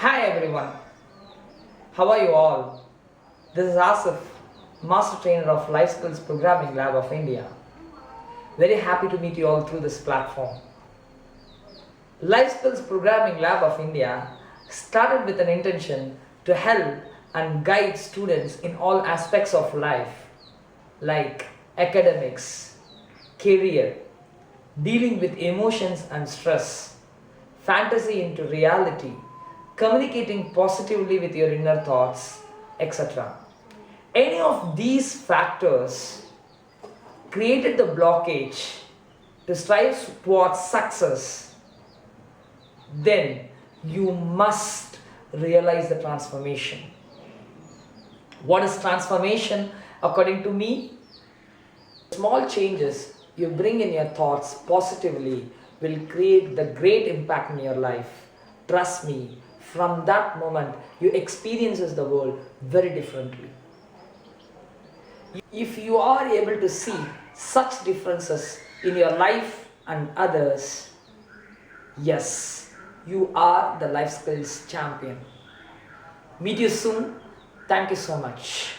Hi everyone, how are you all? This is Asif, Master Trainer of Life Skills Programming Lab of India. Very happy to meet you all through this platform. Life Skills Programming Lab of India started with an intention to help and guide students in all aspects of life, like academics, career, dealing with emotions and stress, fantasy into reality, communicating positively with your inner thoughts, etc. Any of these factors created the blockage to strive towards success, then you must realize the transformation. What is transformation according to me? Small changes you bring in your thoughts positively will create the great impact in your life. Trust me, from that moment you experiences the world very differently. If you are able to see such differences in your life and others, yes, you are the life skills champion. Meet you soon. Thank you so much.